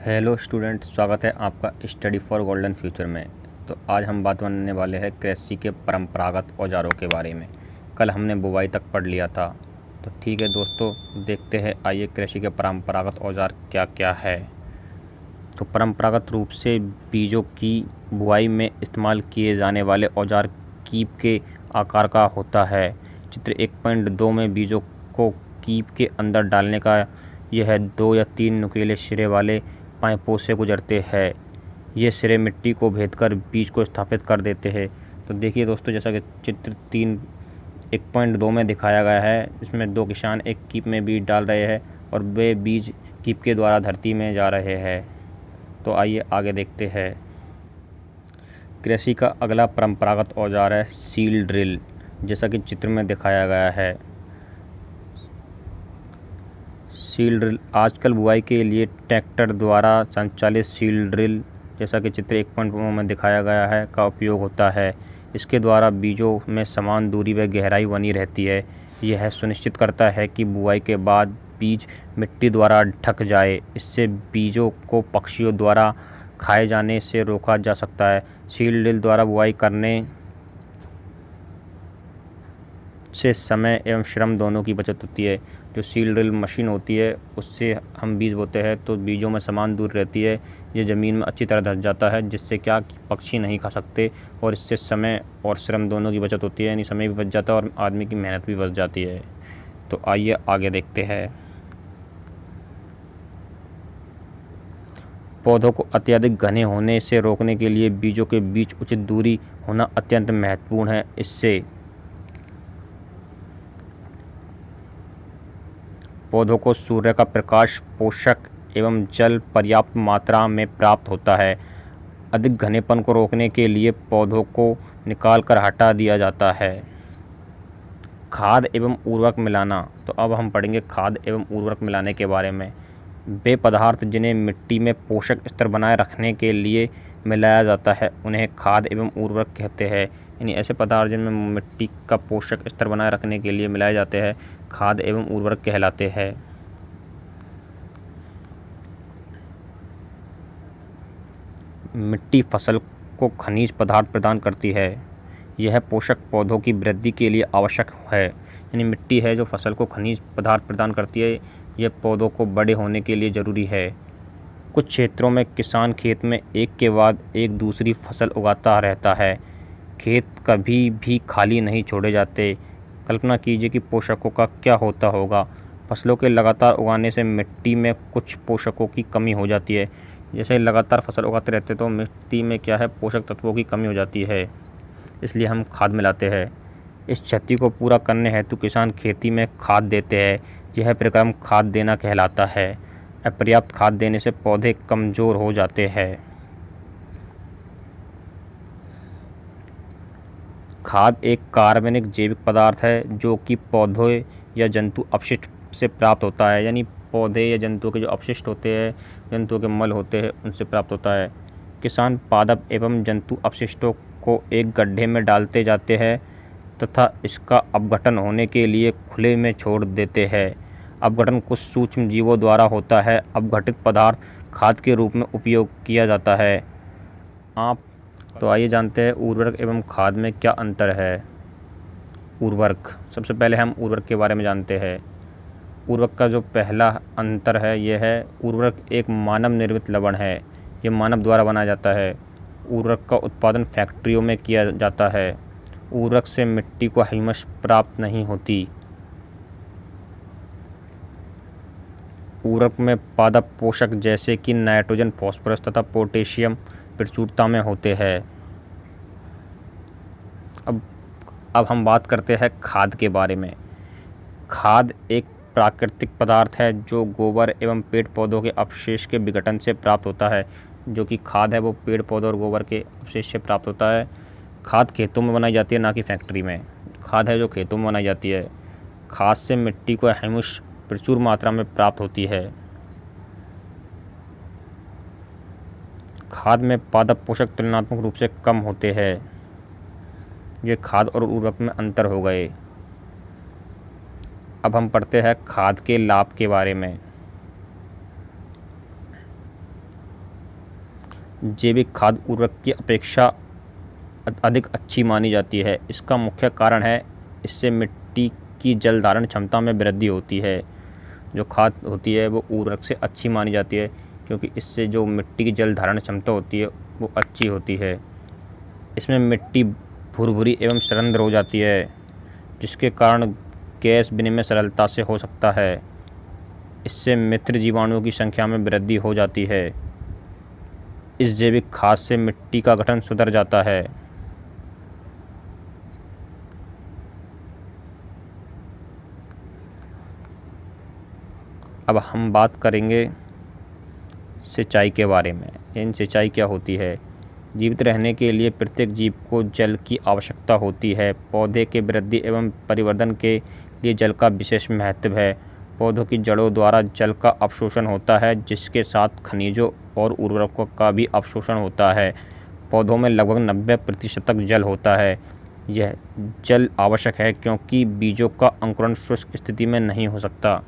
Hello student, स्वागत है आपका स्टडी फॉर गोल्डन फ्यूचर में। तो आज हम बात करने वाले हैं कृषि के परंपरागत औजारों के बारे में। कल हमने बुवाई तक पढ़ लिया था। तो ठीक है दोस्तों, देखते हैं आइए कृषि के परंपरागत औजार क्या क्या है। तो परंपरागत रूप से बीजों की बुवाई में इस्तेमाल किए जाने वाले औजार कीप के आकार का होता है। चित्र 1.2 में बीजों को कीप के अंदर डालने का यह 2 या 3 नुकीले सिरे वाले पाइपों से गुजरते हैं। ये सिरे मिट्टी को भेदकर बीज को स्थापित कर देते हैं। तो देखिए दोस्तों, जैसा कि चित्र 1.2 में दिखाया गया है, इसमें 2 किसान एक कीप में बीज डाल रहे हैं और वे बीज कीप के द्वारा धरती में जा रहे हैं। तो आइए आगे देखते हैं। कृषि का अगला परंपरागत औजार है सील ड्रिल, जैसा कि चित्र में दिखाया गया है। सील ड्रिल आजकल बुआई के लिए ट्रैक्टर द्वारा संचालित सील ड्रिल, जैसा कि चित्र 1.2 में दिखाया गया है, का उपयोग होता है। इसके द्वारा बीजों में समान दूरी व गहराई बनी रहती है। यह सुनिश्चित करता है कि बुआई के बाद बीज मिट्टी द्वारा ढक जाए। इससे बीजों को पक्षियों द्वारा खाए जाने से रोका जा सकता है। सील ड्रिल द्वारा बुआई करने से समय एवं श्रम दोनों की बचत होती है। जो सील ड्रिल मशीन होती है उससे हम बीज बोते हैं तो बीजों में समान दूरी रहती है। ये ज़मीन में अच्छी तरह धंस जाता है, जिससे क्या कि पक्षी नहीं खा सकते, और इससे समय और श्रम दोनों की बचत होती है। यानी समय भी बच जाता है और आदमी की मेहनत भी बच जाती है। तो आइए आगे देखते हैं। पौधों को अत्यधिक घने होने से रोकने के लिए बीजों के बीच उचित दूरी होना अत्यंत महत्वपूर्ण है। इससे पौधों को सूर्य का प्रकाश, पोषक एवं जल पर्याप्त मात्रा में प्राप्त होता है। अधिक घनेपन को रोकने के लिए पौधों को निकाल कर हटा दिया जाता है। खाद एवं उर्वरक मिलाना। तो अब हम पढ़ेंगे खाद एवं उर्वरक मिलाने के बारे में। वे पदार्थ जिन्हें मिट्टी में पोषक स्तर बनाए रखने के लिए मिलाया जाता है उन्हें खाद एवं उर्वरक कहते हैं। यानी ऐसे पदार्थ जिनमें मिट्टी का पोषक स्तर बनाए रखने के लिए मिलाए जाते हैं खाद एवं उर्वरक कहलाते हैं। मिट्टी फसल को खनिज पदार्थ प्रदान करती है। यह पोषक पौधों की वृद्धि के लिए आवश्यक है। यानी मिट्टी है जो फसल को खनिज पदार्थ प्रदान करती है, यह पौधों को बड़े होने के लिए ज़रूरी है। कुछ क्षेत्रों में किसान खेत में एक के बाद एक दूसरी फसल उगाता रहता है। खेत कभी भी खाली नहीं छोड़े जाते। कल्पना कीजिए कि पोषकों का क्या होता होगा। फसलों के लगातार उगाने से मिट्टी में कुछ पोषकों की कमी हो जाती है। जैसे लगातार फसल उगाते रहते तो मिट्टी में क्या है, पोषक तत्वों की कमी हो जाती है, इसलिए हम खाद मिलाते हैं। इस क्षति को पूरा करने हेतु किसान खेती में खाद देते हैं। यह प्रक्रम खाद देना कहलाता है। अपर्याप्त खाद देने से पौधे कमज़ोर हो जाते हैं। खाद एक कार्बनिक जैविक पदार्थ है जो कि पौधों या जंतु अपशिष्ट से प्राप्त होता है। यानी पौधे या जंतुओं के जो अपशिष्ट होते हैं, जंतुओं के मल होते हैं, उनसे प्राप्त होता है। किसान पादप एवं जंतु अपशिष्टों को एक गड्ढे में डालते जाते हैं तथा इसका अपघटन होने के लिए खुले में छोड़ देते हैं। अपघटन कुछ सूक्ष्म जीवों द्वारा होता है। अपघटित पदार्थ खाद के रूप में उपयोग किया जाता है। तो आइए जानते हैं उर्वरक एवं खाद में क्या अंतर है। उर्वरक, सबसे पहले हम उर्वरक के बारे में जानते हैं। उर्वरक का जो पहला अंतर है यह है, उर्वरक एक मानव निर्मित लवण है। यह मानव द्वारा बनाया जाता है। उर्वरक का उत्पादन फैक्ट्रियों में किया जाता है। उर्वरक से मिट्टी को ह्यूमस प्राप्त नहीं होती। उर्वरक में पादप पोषक जैसे कि नाइट्रोजन, फास्फोरस तथा पोटेशियम प्रचुरता में होते हैं। अब हम बात करते हैं खाद के बारे में। खाद एक प्राकृतिक पदार्थ है जो गोबर एवं पेड़ पौधों के अवशेष के विघटन से प्राप्त होता है। जो कि खाद है वो पेड़ पौधों और गोबर के अवशेष से प्राप्त होता है। खाद खेतों में बनाई जाती है, ना कि फैक्ट्री में। खाद है जो खेतों में बनाई जाती है। खाद से मिट्टी को ह्यूमस प्रचुर मात्रा में प्राप्त होती है। खाद में पादप पोषक तुलनात्मक रूप से कम होते हैं। ये खाद और उर्वरक में अंतर हो गए। अब हम पढ़ते हैं खाद के लाभ के बारे में। जैविक खाद उर्वरक की अपेक्षा अधिक अच्छी मानी जाती है। इसका मुख्य कारण है इससे मिट्टी की जल धारण क्षमता में वृद्धि होती है। जो खाद होती है वो उर्वरक से अच्छी मानी जाती है क्योंकि इससे जो मिट्टी की जल धारण क्षमता होती है वो अच्छी होती है। इसमें मिट्टी भुरभुरी एवं सरंध्र हो जाती है, जिसके कारण गैस विनिमय सरलता से हो सकता है। इससे मित्र जीवाणुओं की संख्या में वृद्धि हो जाती है। इस जैविक खाद से मिट्टी का गठन सुधर जाता है। अब हम बात करेंगे सिंचाई के बारे में। इन सिंचाई क्या होती है? जीवित रहने के लिए प्रत्येक जीव को जल की आवश्यकता होती है। पौधे के वृद्धि एवं परिवर्धन के लिए जल का विशेष महत्व है। पौधों की जड़ों द्वारा जल का अवशोषण होता है, जिसके साथ खनिजों और उर्वरकों का भी अवशोषण होता है। पौधों में लगभग 90% तक जल होता है। यह जल आवश्यक है क्योंकि बीजों का अंकुरण शुष्क स्थिति में नहीं हो सकता।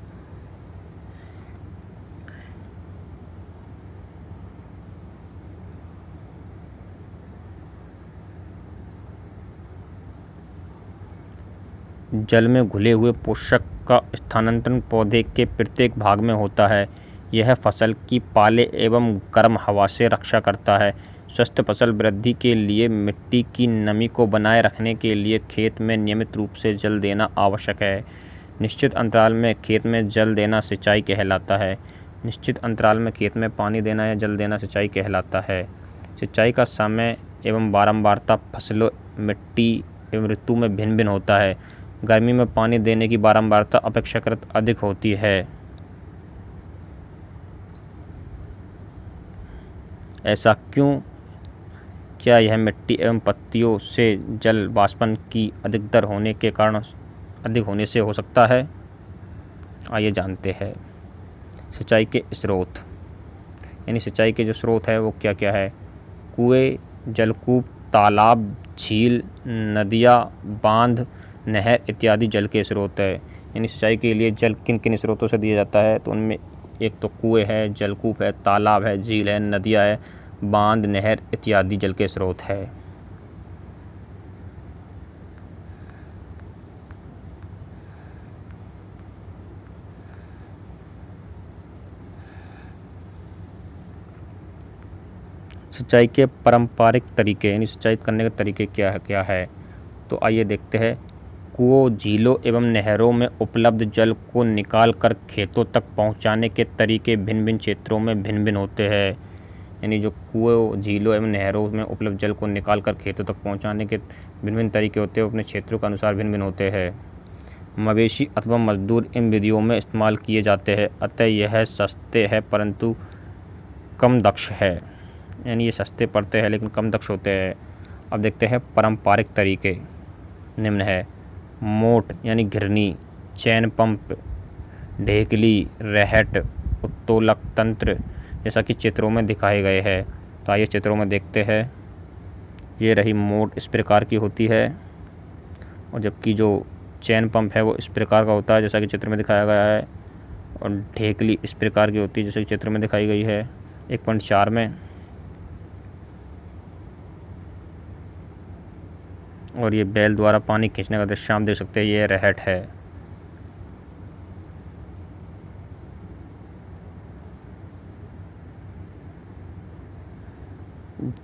जल में घुले हुए पोषक का स्थानांतरण पौधे के प्रत्येक भाग में होता है। यह फसल की पाले एवं गर्म हवा से रक्षा करता है। स्वस्थ फसल वृद्धि के लिए मिट्टी की नमी को बनाए रखने के लिए खेत में नियमित रूप से जल देना आवश्यक है। निश्चित अंतराल में खेत में जल देना सिंचाई कहलाता है। निश्चित अंतराल में खेत में पानी देना या जल देना सिंचाई कहलाता है। सिंचाई का समय एवं बारंबारता फसलों, मिट्टी एवं ऋतु में भिन्न भिन्न होता है। गर्मी में पानी देने की बारंबारता अपेक्षाकृत अधिक होती है। ऐसा क्यों? क्या यह मिट्टी एवं पत्तियों से जल वाष्पन की अधिक दर होने के कारण अधिक होने से हो सकता है? आइए जानते हैं। सिंचाई के स्रोत, यानी सिंचाई के जो स्रोत है वो क्या क्या है? कुएँ, जलकूप, तालाब, झील, नदियाँ, बांध, नहर इत्यादि जल के स्रोत है। यानी सिंचाई के लिए जल किन किन स्रोतों से दिया जाता है? तो उनमें एक तो कुएँ है, जलकूप है, तालाब है, झील है, नदियाँ है, बांध, नहर इत्यादि जल के स्रोत है। सिंचाई के पारंपरिक तरीके, यानी सिंचाई करने के तरीके क्या है? तो आइए देखते हैं। कुओं, झीलों एवं नहरों में उपलब्ध जल को निकाल कर खेतों तक पहुंचाने के तरीके भिन्न भिन्न क्षेत्रों में भिन्न भिन्न होते हैं। यानी जो कुओं, झीलों एवं नहरों में उपलब्ध जल को निकाल कर खेतों तक पहुंचाने के भिन्न भिन्न तरीके होते हैं, अपने क्षेत्रों के अनुसार भिन्न भिन्न होते हैं। मवेशी अथवा मजदूर इन विधियों में इस्तेमाल किए जाते हैं, अतः यह सस्ते है परंतु कम दक्ष है। यानी ये सस्ते पड़ते हैं लेकिन कम दक्ष होते हैं। अब देखते हैं पारंपरिक तरीके। निम्न है: मोट यानी घिरनी, चैन पंप, ढेकली, रहट, उत्तोलक तंत्र, जैसा कि चित्रों में दिखाए गए हैं। तो आइए चित्रों में देखते हैं। ये रही मोट, इस प्रकार की होती है, और जबकि जो चैन पंप है वो इस प्रकार का होता है जैसा कि चित्र में दिखाया गया है, और ढेकली इस प्रकार की होती है जैसे कि चित्र में दिखाई गई है 1.4 में। और ये बैल द्वारा पानी खींचने का दृश्य आप देख सकते हैं, ये रहट है।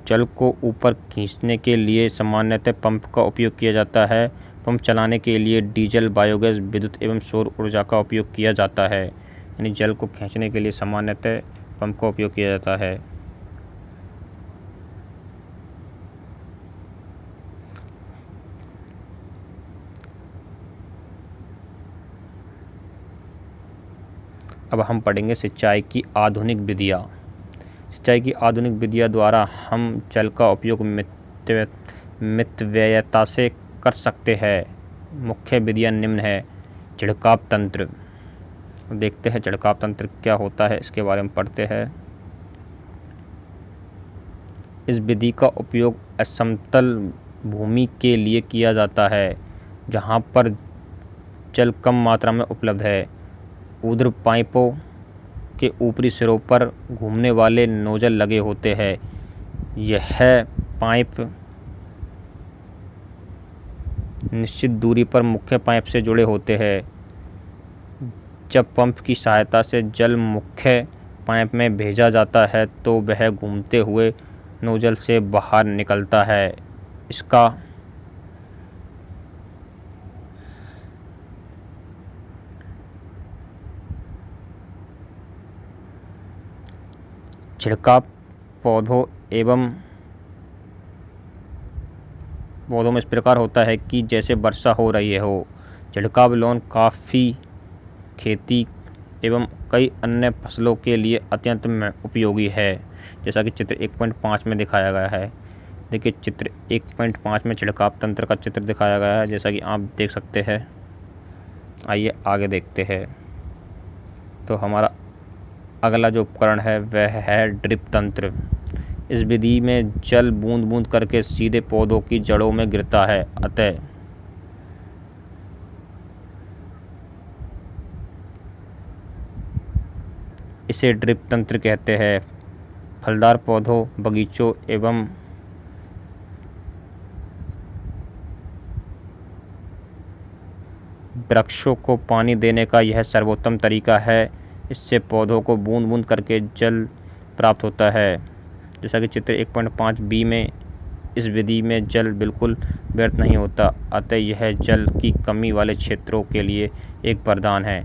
जल को ऊपर खींचने के लिए सामान्यतः पंप का उपयोग किया जाता है। पंप चलाने के लिए डीजल, बायोगैस, विद्युत एवं सौर ऊर्जा का उपयोग किया जाता है। यानी जल को खींचने के लिए सामान्यतः पंप का उपयोग किया जाता है। अब हम पढ़ेंगे सिंचाई की आधुनिक विधियाँ। सिंचाई की आधुनिक विधियाँ द्वारा हम जल का उपयोग मितव्ययता से कर सकते हैं। मुख्य विधियाँ निम्न है: छिड़काव तंत्र। देखते हैं छिड़काव तंत्र क्या होता है, इसके बारे में पढ़ते हैं। इस विधि का उपयोग असमतल भूमि के लिए किया जाता है जहाँ पर जल कम मात्रा में उपलब्ध है। ऊर्ध्व पाइपों के ऊपरी सिरों पर घूमने वाले नोजल लगे होते हैं। यह पाइप निश्चित दूरी पर मुख्य पाइप से जुड़े होते हैं। जब पंप की सहायता से जल मुख्य पाइप में भेजा जाता है तो वह घूमते हुए नोजल से बाहर निकलता है। इसका छिड़काव पौधों में इस प्रकार होता है कि जैसे वर्षा हो रही हो। छिड़काव लोन काफ़ी खेती एवं कई अन्य फसलों के लिए अत्यंत उपयोगी है, जैसा कि चित्र 1.5 में दिखाया गया है। देखिए चित्र 1.5 में छिड़काव तंत्र का चित्र दिखाया गया है, जैसा कि आप देख सकते हैं। आइए आगे देखते हैं। तो हमारा अगला जो उपकरण है वह है ड्रिप तंत्र। इस विधि में जल बूंद बूंद करके सीधे पौधों की जड़ों में गिरता है, अतः इसे ड्रिप तंत्र कहते हैं। फलदार पौधों, बगीचों एवं वृक्षों को पानी देने का यह सर्वोत्तम तरीका है। इससे पौधों को बूंद बूंद करके जल प्राप्त होता है। जैसा कि चित्र 1.5b में इस विधि में जल बिल्कुल व्यर्थ नहीं होता, अतः यह जल की कमी वाले क्षेत्रों के लिए एक वरदान है।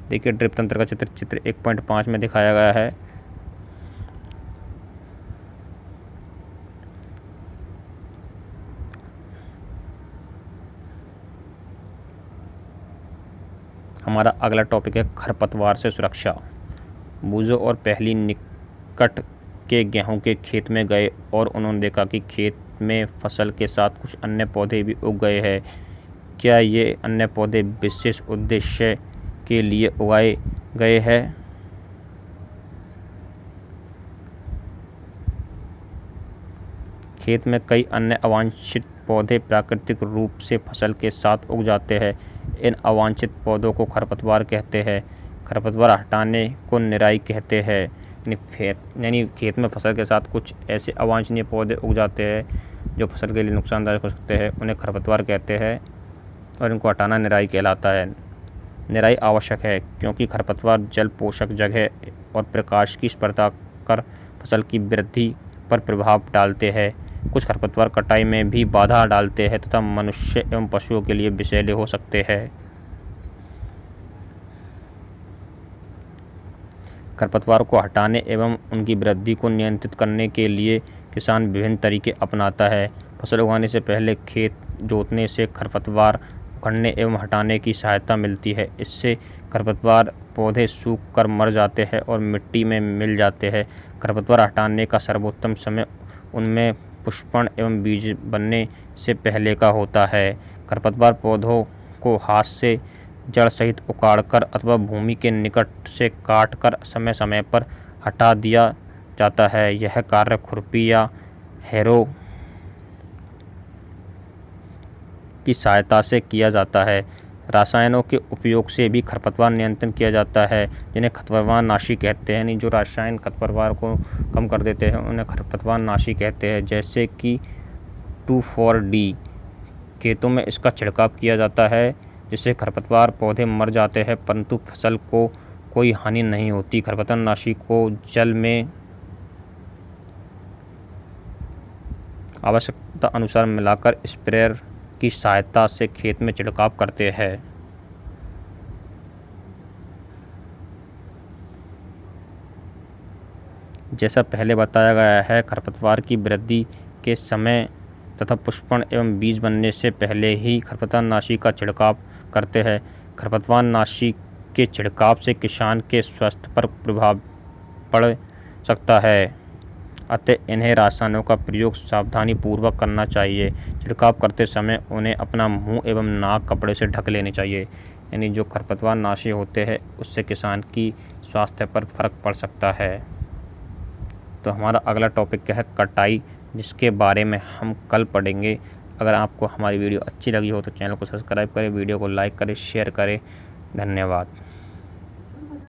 देखिए ड्रिप तंत्र का चित्र 1.5 में दिखाया गया है। हमारा अगला टॉपिक है खरपतवार से सुरक्षा। बूझो और पहली निकट के गेहूं के खेत में गए और उन्होंने देखा कि खेत में फसल के साथ कुछ अन्य पौधे भी उग गए हैं। क्या ये अन्य पौधे विशेष उद्देश्य के लिए उगाए गए हैं? खेत में कई अन्य अवांछित पौधे प्राकृतिक रूप से फसल के साथ उग जाते हैं। इन अवांछित पौधों को खरपतवार कहते हैं। खरपतवार हटाने को निराई कहते हैं। यानी खेत में फसल के साथ कुछ ऐसे अवांछनीय पौधे उग जाते हैं जो फसल के लिए नुकसानदायक हो सकते हैं, उन्हें खरपतवार कहते हैं और इनको हटाना निराई कहलाता है। निराई आवश्यक है क्योंकि खरपतवार जल, पोषक जगह और प्रकाश की स्पर्धा कर फसल की वृद्धि पर प्रभाव डालते हैं। कुछ खरपतवार कटाई में भी बाधा डालते हैं तथा मनुष्य एवं पशुओं के लिए विषैले हो सकते हैं। खरपतवार को हटाने एवं उनकी वृद्धि को नियंत्रित करने के लिए किसान विभिन्न तरीके अपनाता है। फसल उगाने से पहले खेत जोतने से खरपतवार उखड़ने एवं हटाने की सहायता मिलती है। इससे खरपतवार पौधे सूख कर मर जाते हैं और मिट्टी में मिल जाते हैं। खरपतवार हटाने का सर्वोत्तम समय उनमें पुष्पण एवं बीज बनने से पहले का होता है। खरपतवार पौधों को हाथ से जड़ सहित उखाड़कर अथवा भूमि के निकट से काटकर समय समय पर हटा दिया जाता है। यह कार्य खुरपी या हैरो की सहायता से किया जाता है। रासायनों के उपयोग से भी खरपतवार नियंत्रण किया जाता है, जिन्हें खरपतवार नाशी कहते हैं। यानी जो रासायन खरपतवार को कम कर देते हैं उन्हें खरपतवार नाशी कहते हैं। जैसे कि 2,4-D खेतों में इसका छिड़काव किया जाता है, जिससे खरपतवार पौधे मर जाते हैं परंतु फसल को कोई हानि नहीं होती। खरपतवार नाशी को जल में आवश्यकता अनुसार मिलाकर स्प्रेयर की सहायता से खेत में छिड़काव करते हैं। जैसा पहले बताया गया है, खरपतवार की वृद्धि के समय तथा पुष्पण एवं बीज बनने से पहले ही खरपतवार नाशी का छिड़काव करते हैं। खरपतवार नाशी के छिड़काव से किसान के स्वास्थ्य पर प्रभाव पड़ सकता है, अतः इन्हें रासायनों का प्रयोग सावधानी पूर्वक करना चाहिए। छिड़काव करते समय उन्हें अपना मुंह एवं नाक कपड़े से ढक लेनी चाहिए। यानी जो खरपतवार नाशी होते हैं उससे किसान की स्वास्थ्य पर फर्क पड़ सकता है। तो हमारा अगला टॉपिक क्या है? कटाई, जिसके बारे में हम कल पढ़ेंगे। अगर आपको हमारी वीडियो अच्छी लगी हो तो चैनल को सब्सक्राइब करें, वीडियो को लाइक करें, शेयर करें। धन्यवाद।